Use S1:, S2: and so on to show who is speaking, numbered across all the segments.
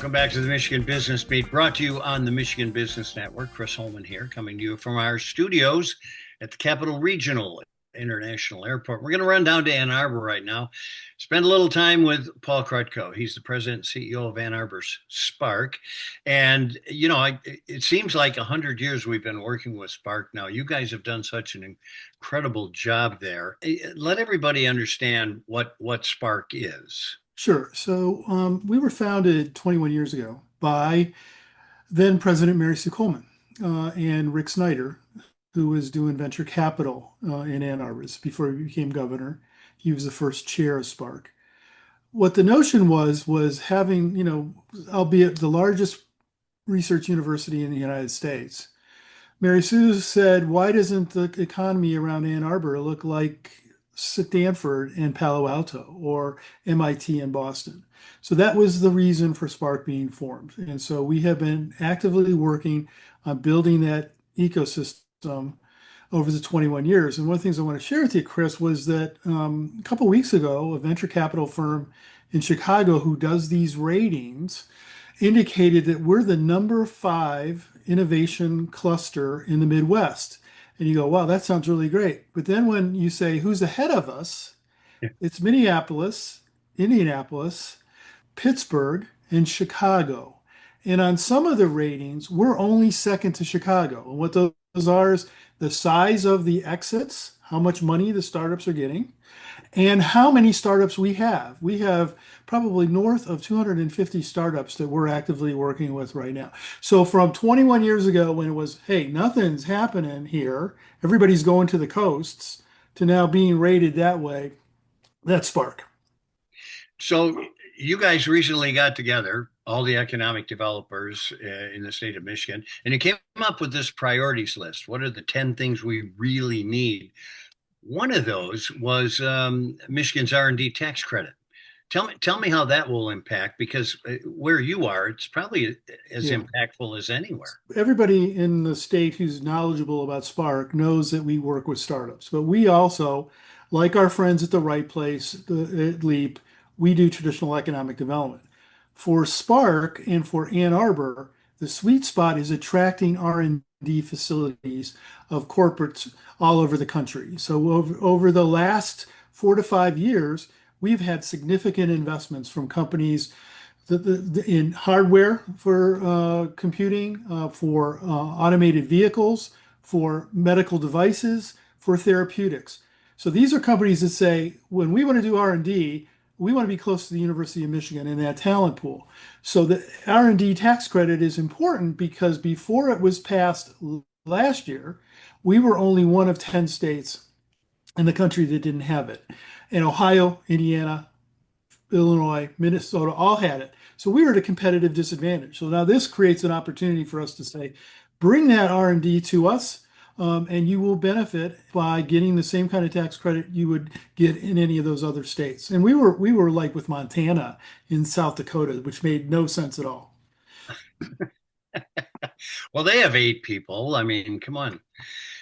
S1: Welcome back to the Michigan Business Beat, brought to you on the Michigan Business Network. Chris Holman here, coming to you from our studios at the Capital Regional International Airport. We're going to run down to Ann Arbor right now. Spend a little time with Paul Krutko. He's the president and CEO of Ann Arbor SPARK. And, you know, it seems like 100 years we've been working with SPARK now. You guys have done such an incredible job there. Let everybody understand what SPARK is.
S2: Sure. So we were founded 21 years ago by then President Mary Sue Coleman and Rick Snyder, who was doing venture capital in Ann Arbor before he became governor. He was the first chair of Spark. What the notion was having, albeit the largest research university in the United States. Mary Sue said, why doesn't the economy around Ann Arbor look like Stanford and Palo Alto or MIT and Boston? So that was the reason for Spark being formed. And so we have been actively working on building that ecosystem over the 21 years. And one of the things I want to share with you, Chris, was that a couple of weeks ago, a venture capital firm in Chicago who does these ratings indicated that we're the number 5 innovation cluster in the Midwest. And you go, wow, that sounds really great. But then when you say who's ahead of us, it's Minneapolis, Indianapolis, Pittsburgh, and Chicago. And on some of the ratings, we're only second to Chicago. And what those are is the size of the exits, how much money the startups are getting, and how many startups we have. We have probably north of 250 startups that we're actively working with right now. So from 21 years ago when it was, hey, nothing's happening here, everybody's going to the coasts, to now being rated that way, that's Spark.
S1: So you guys recently got together, all the economic developers in the state of Michigan, and you came up with this priorities list. What are the 10 things we really need? One of those was Michigan's R&D tax credit. Tell me how that will impact, because where you are, it's probably as impactful as anywhere.
S2: Everybody in the state who's knowledgeable about Spark knows that we work with startups, but we also, like our friends at the Right Place, at LEAP, we do traditional economic development. For Spark and for Ann Arbor, the sweet spot is attracting R&D facilities of corporates all over the country. So over the last 4 to 5 years, we've had significant investments from companies in hardware for computing, for automated vehicles, for medical devices, for therapeutics. So these are companies that say, when we want to do R&D, we want to be close to the University of Michigan in that talent pool. So the R&D tax credit is important because before it was passed last year, we were only one of 10 states in the country that didn't have it. And Ohio, Indiana, Illinois, Minnesota all had it. So we were at a competitive disadvantage. So now this creates an opportunity for us to say, bring that R&D to us, and you will benefit by getting the same kind of tax credit you would get in any of those other states. And we were like with Montana in South Dakota, which made no sense at all.
S1: Well, they have 8 people. I mean, come on.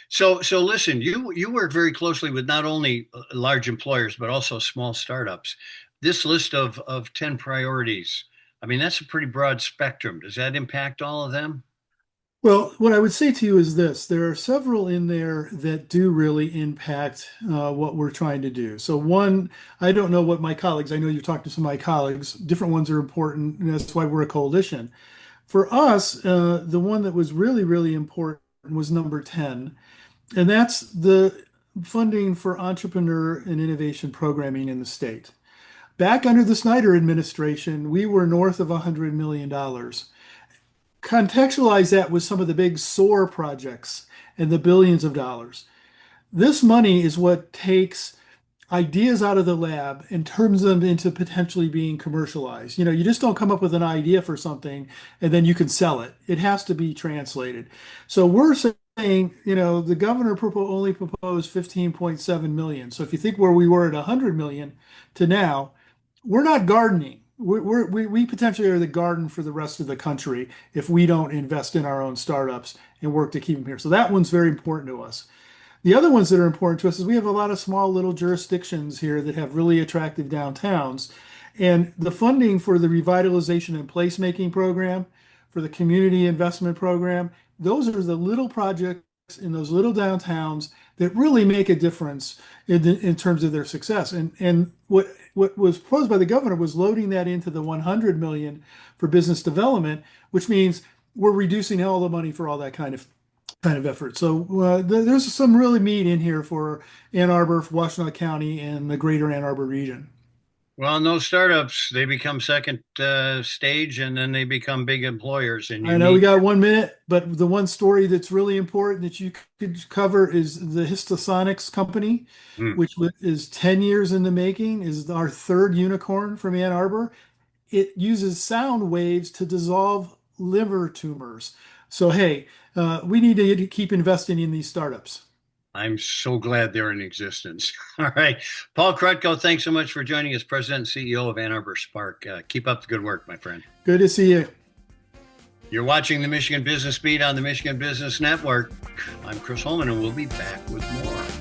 S1: So listen, you work very closely with not only large employers, but also small startups. This list of 10 priorities, I mean, that's a pretty broad spectrum. Does that impact all of them?
S2: Well, what I would say to you is this: there are several in there that do really impact what we're trying to do. So one, I don't know what my colleagues, I know you're talking to some of my colleagues, different ones are important, and that's why we're a coalition. For us, the one that was really, really important was number 10, and that's the funding for entrepreneur and innovation programming in the state. Back under the Snyder administration, we were north of $100 million. Contextualize that with some of the big SOAR projects and the billions of dollars. This money is what takes ideas out of the lab and turns them into potentially being commercialized. You just don't come up with an idea for something and then you can sell it. It has to be translated. So we're saying, the governor only proposed 15.7 million. So if you think where we were at 100 million to now, we're not gardening. We potentially are the garden for the rest of the country if we don't invest in our own startups and work to keep them here. So that one's very important to us. The other ones that are important to us is we have a lot of small little jurisdictions here that have really attractive downtowns. And the funding for the revitalization and placemaking program, for the community investment program, those are the little projects in those little downtowns that really make a difference in terms of their success. And what was proposed by the governor was loading that into the 100 million for business development, which means we're reducing all the money for all that kind of effort. So there's some really meat in here for Ann Arbor, for Washtenaw County, and the greater Ann Arbor region.
S1: Well, in those startups, they become second stage, and then they become big employers, and
S2: I
S1: you
S2: know we
S1: need.
S2: got 1 minute, but the one story that's really important that you could cover is the Histosonics company,
S1: Hmm.
S2: which is 10 years in the making, is our third unicorn from Ann Arbor. It uses sound waves to dissolve liver tumors. So, hey, we need to keep investing in these startups.
S1: I'm so glad they're in existence. All right. Paul Krutko, thanks so much for joining us, President and CEO of Ann Arbor Spark. Keep up the good work, my friend.
S2: Good to see you.
S1: You're watching the Michigan Business Beat on the Michigan Business Network. I'm Chris Holman, and we'll be back with more.